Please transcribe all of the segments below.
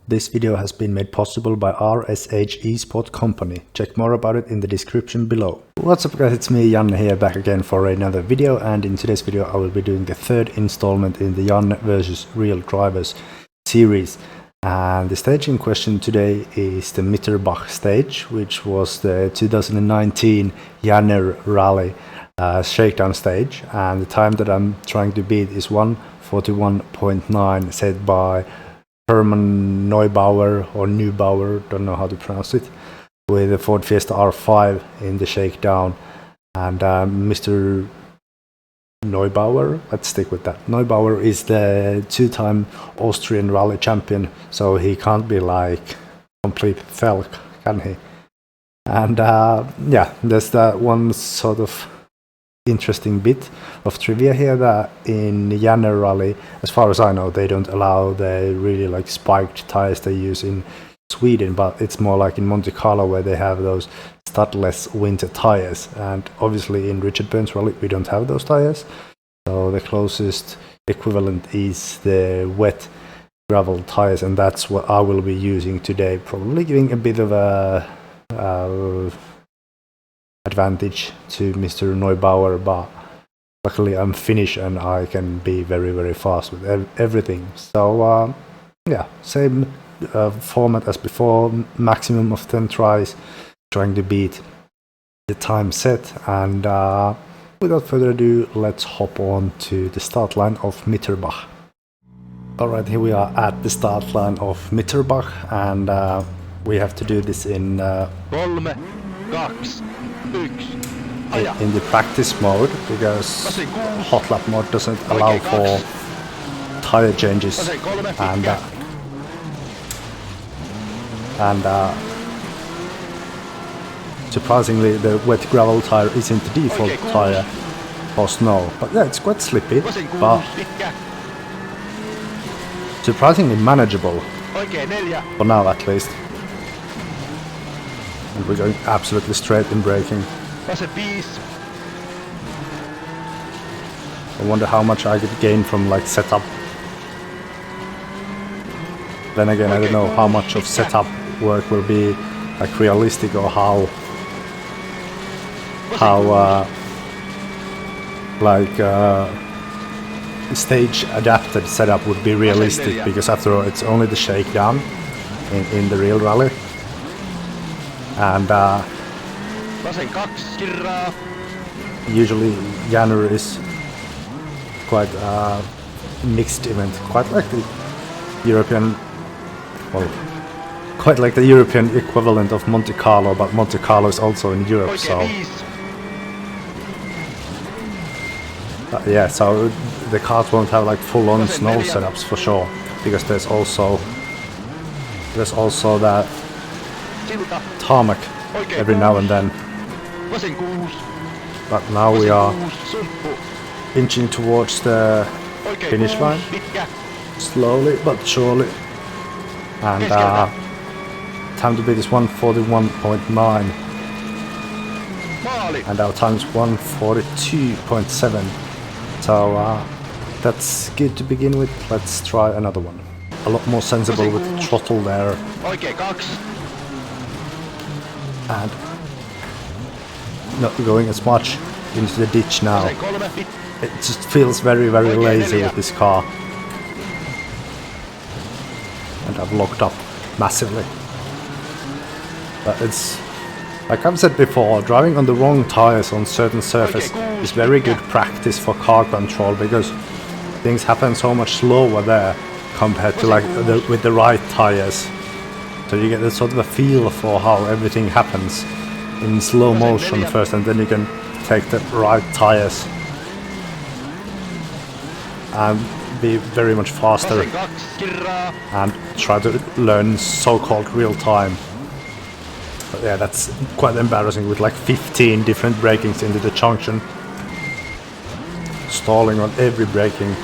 This video has been made possible by RSH E-Sport Company. Check more about it in the description below. What's up guys, it's me Janne here, back again for another video, and in today's video I will be doing the third installment in the Janne versus Real Drivers series. And the stage in question today is the Mitterbach stage, which was the 2019 Janne Rally Shakedown stage, and the time that I'm trying to beat is 1:41.9 set by Herman Neubauer or Neubauer, don't know how to pronounce it, with a Ford Fiesta R5 in the Shakedown. And Mr. Neubauer, let's stick with that. Neubauer is the two-time Austrian rally champion, so he can't be like complete Felk, can he? And yeah, there's that one sort of interesting bit of trivia here, that in Janne Rally, as far as I know, they don't allow the really like spiked tires they use in Sweden, but it's more like in Monte Carlo where they have those studless winter tires, and obviously in Richard Burns Rally we don't have those tires, so the closest equivalent is the wet gravel tires, and that's what I will be using today, probably giving a bit of a advantage to Mr. Neubauer, but luckily I'm Finnish and I can be very fast with everything. So yeah, same format as before, maximum of 10 tries, trying to beat the time set. And without further ado, let's hop on to the start line of Mitterbach. Alright, here we are at the start line of Mitterbach, and we have to do this in in the practice mode, because hot lap mode doesn't allow for tire changes, and surprisingly the wet gravel tire isn't the default tire for snow, but yeah, it's quite slippy, but surprisingly manageable for now at least. And we're going absolutely straight in braking. I wonder how much I could gain from like setup. Then again, I don't know how much of setup work will be like realistic, or how stage adapted setup would be realistic, because after all it's only the shakedown in the real rally. And usually Janne is quite a mixed event, quite like the European, well, quite like the European equivalent of Monte Carlo, but Monte Carlo is also in Europe, so yeah, so the cars won't have like full-on snow setups for sure, because there's also that tarmac every now and then. But now we are inching towards the finish line, slowly but surely, and time to beat is 1:41.9, and our time is 1:42.7, so that's good to begin with. Let's try another one. A lot more sensible with the throttle there, and not going as much into the ditch now. It just feels very lazy with this car, and I've locked up massively. But it's like I've said before, driving on the wrong tires on certain surface is very good practice for car control, because things happen so much slower there compared to like with the right tires. So you get a sort of a feel for how everything happens in slow motion first, and then you can take the right tires and be very much faster and try to learn so-called real time. But yeah, that's quite embarrassing with like 15 different brakings into the junction, stalling on every braking.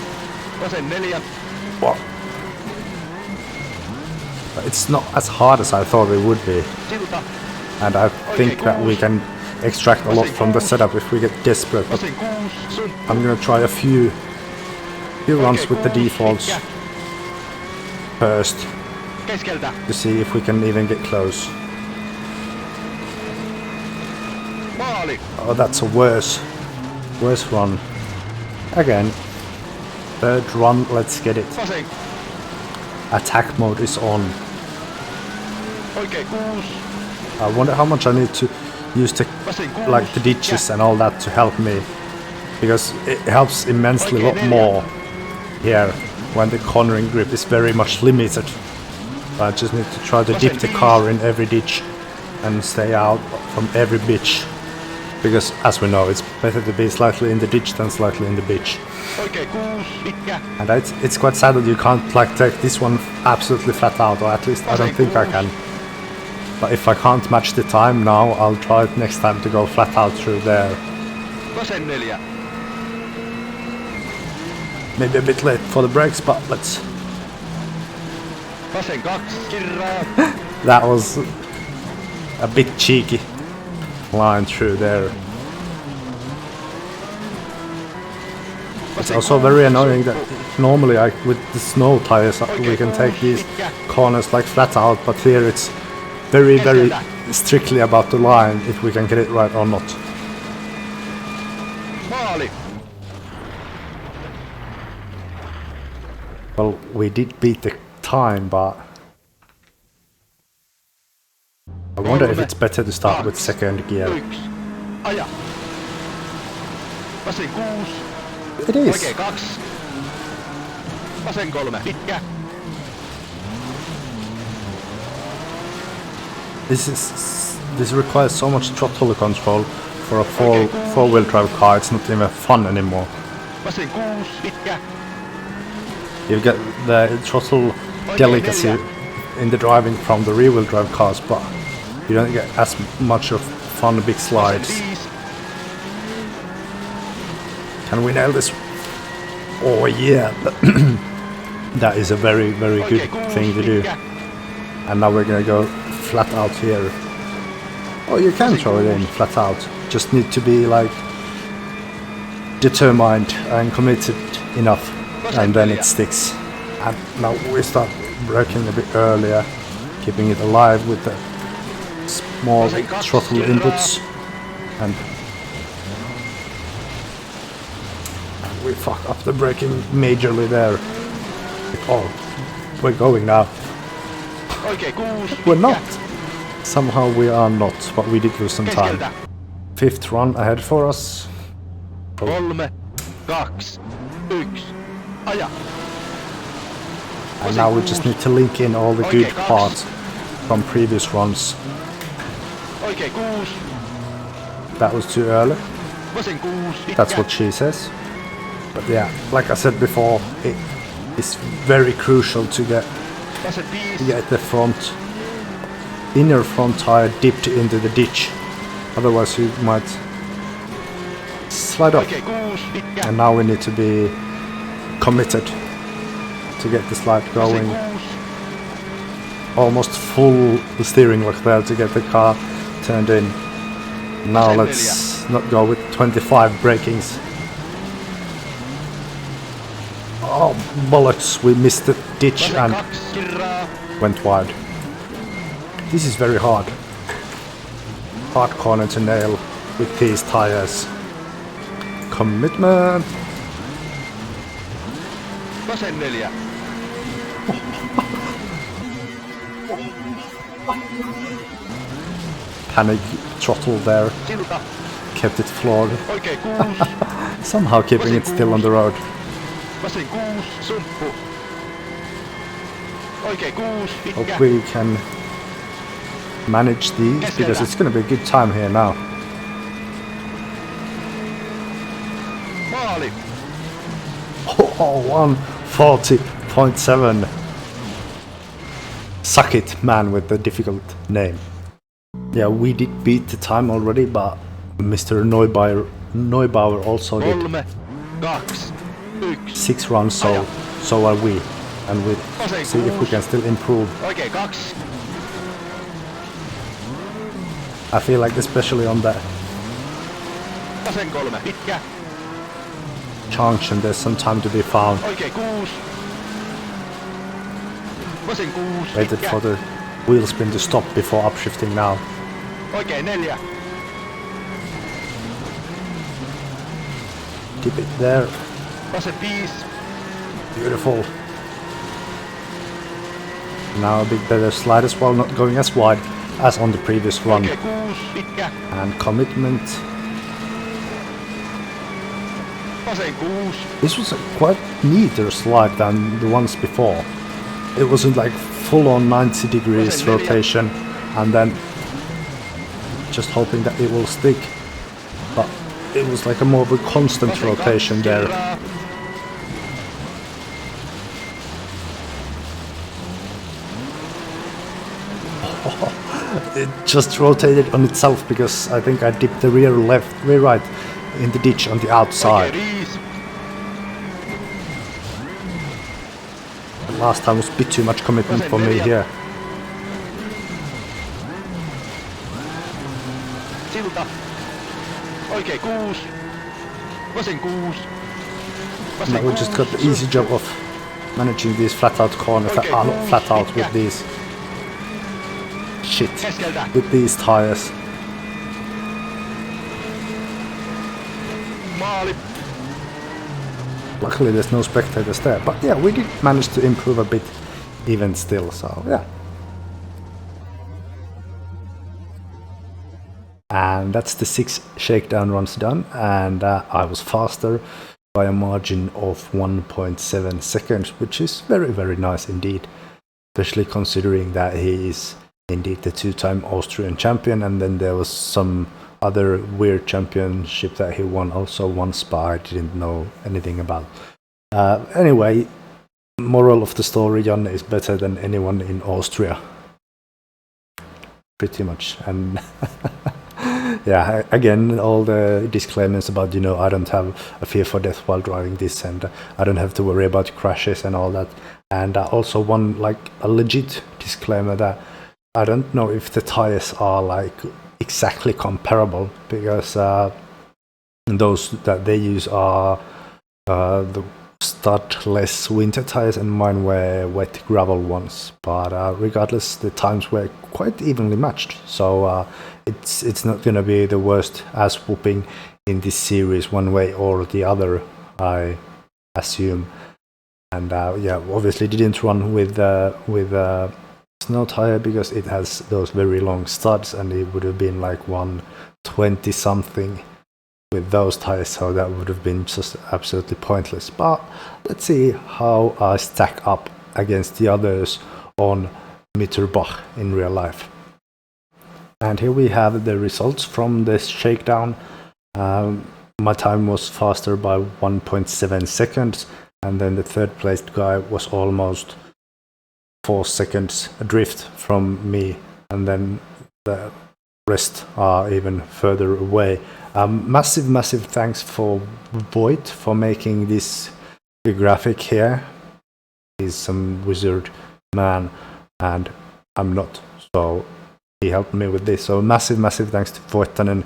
Wow. It's not as hard as I thought it would be, and I think that we can extract a lot from the setup if we get desperate, but I'm gonna try a few runs with the defaults first, Keskeltä. to see if we can even get close. Maali. Oh, that's a worse run. Again, third run, let's get it. Vasen. Attack mode is on. Oikein 6. I wonder how much I need to use the like the ditches and all that to help me, because it helps immensely a lot more here when the cornering grip is very much limited. I just need to try to dip the car in every ditch and stay out from every bitch, because as we know, it's better to be slightly in the ditch than slightly in the bitch. Oikein 6. Pitkä. And it's quite sad that you can't like take this one absolutely flat out, or at least I don't think I can. But if I can't match the time now, I'll try it next time to go flat out through there. Vasen 4. Maybe a bit late for the brakes, but let's... Vasen 2. Kirraa. That was a bit cheeky line through there. It's also very annoying that normally with the snow tires we can take these corners like flat out, but here it's very strictly about the line if we can get it right or not. Maali. Well, we did beat the time, but I wonder if it's better to start with second gear. 1. Aja. Vasen 6. It is. Oikein 2. Vasen 3. Pitkä. This requires so much throttle control for a four-wheel drive car. It's not even fun anymore. Vasen 6. Pitkä. You get the throttle delicacy in the driving from the rear-wheel drive cars, but you don't get as much of fun big slides. Can we nail this? Oh yeah, that is a very good thing to do. And now we're gonna go flat out here. Oh, you can throw it in flat out. Just need to be like determined and committed enough, and then it sticks. And now we start braking a bit earlier, keeping it alive with the small throttle inputs, and we fuck up the braking majorly there. Oh, we're going now. Oikein 6. We're not. Somehow we are not, but we did lose some time. Fifth run ahead for us. 3, 2, 1. Aja. And now we just need to link in all the good parts from previous runs. Oikein 6. That was too early. Vasen 6. That's what she says. But yeah, like I said before, it is very crucial to get Vasen 5. the inner front tire dipped into the ditch. Otherwise you might slide off. Oikein 6. Pitkä. And now we need to be committed to get the slide going. Vasen 6. Almost full steering lock there to get the car turned in. Now let's not go with 25 brakings. Oh bollocks, we missed the ditch Vasen and 2. Kirraa. went wide. This is very hard. Hard corner to nail with these tires. Commitment. Vasen 4. Panic throttle there. Silta. Kept it floored. Oikein 6. Somehow keeping it still on the road. Vasen 6. Sumppu. Oikein 6. Hope Pitkä. we can manage these, because it's going to be a good time here now. Maali. Oh, 140.7. Suck it, man with the difficult name. Yeah, we did beat the time already, but Mr. Neubauer also did 3, 2, 1. 6 runs, so are we. And we see if we can still improve. Oikein 2. I feel like especially on the Vasen 3. Pitkä. junction there's some time to be found. Oikein 6. Vasen 6. Waited Pitkä. for the wheel spin to stop before upshifting now. Oikein 4. Keep it there. Vasen 5. Beautiful. Now a bit better slide as well, not going as wide as on the previous one. Oikein 6. Pitkä. And commitment. Vasen 6. This was a quite neater slide than the ones before. It wasn't like full on 90 degrees rotation and then just hoping that it will stick. But it was like a more of a constant Vasen 2. rotation there. Kerran. It just rotated on itself because I think I dipped the rear right in the ditch on the outside. Oikein 5. Last time was a bit too much commitment for me here. Silta. Oikein 6. Vasen 6. Vasen Now we just got the easy job of managing these flat out corners, not flat out with these shit, Keskeltä. with these tires. Maali. Luckily there's no spectators there, but yeah, we did manage to improve a bit even still, so yeah. And that's the 6 shakedown runs done, and I was faster by a margin of 1.7 seconds, which is very, very nice indeed, especially considering that he is indeed the 2-time Austrian champion, and then there was some other weird championship that he won also once, but I didn't know anything about. Anyway, moral of the story, Janne is better than anyone in Austria. Pretty much. And yeah, again, all the disclaimers about, you know, I don't have a fear for death while driving this, and I don't have to worry about crashes and all that. And also one, like, a legit disclaimer that I don't know if the tires are like exactly comparable, because those that they use are the studless winter tires, and mine were wet gravel ones. But regardless, the times were quite evenly matched, so it's not gonna be the worst ass whooping in this series one way or the other, I assume. And yeah, obviously didn't run with snow tire because it has those very long studs, and it would have been like 120 something with those tires, so that would have been just absolutely pointless. But let's see how I stack up against the others on Mitterbach in real life. And here we have the results from this shakedown. My time was faster by 1.7 seconds, and then the third placed guy was almost 4 seconds adrift from me, and then the rest are even further away. Massive thanks for Voitt for making this graphic here. He's some wizard man, and I'm not, so he helped me with this. So massive thanks to Voittanen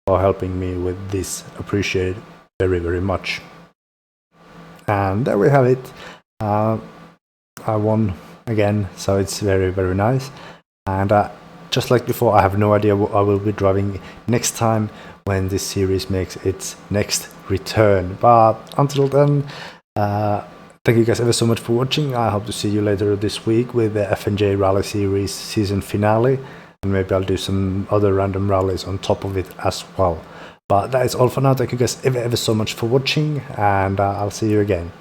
for helping me with this. Appreciate it very much. And there we have it. I won again, so it's very nice. And just like before, I have no idea what I will be driving next time when this series makes its next return. But until then, thank you guys ever so much for watching. I hope to see you later this week with the F&J Rally Series season finale, and maybe I'll do some other random rallies on top of it as well. But that is all for now. Thank you guys ever so much for watching, and I'll see you again.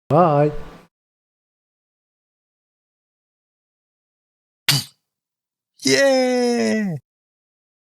Bye! Yeah!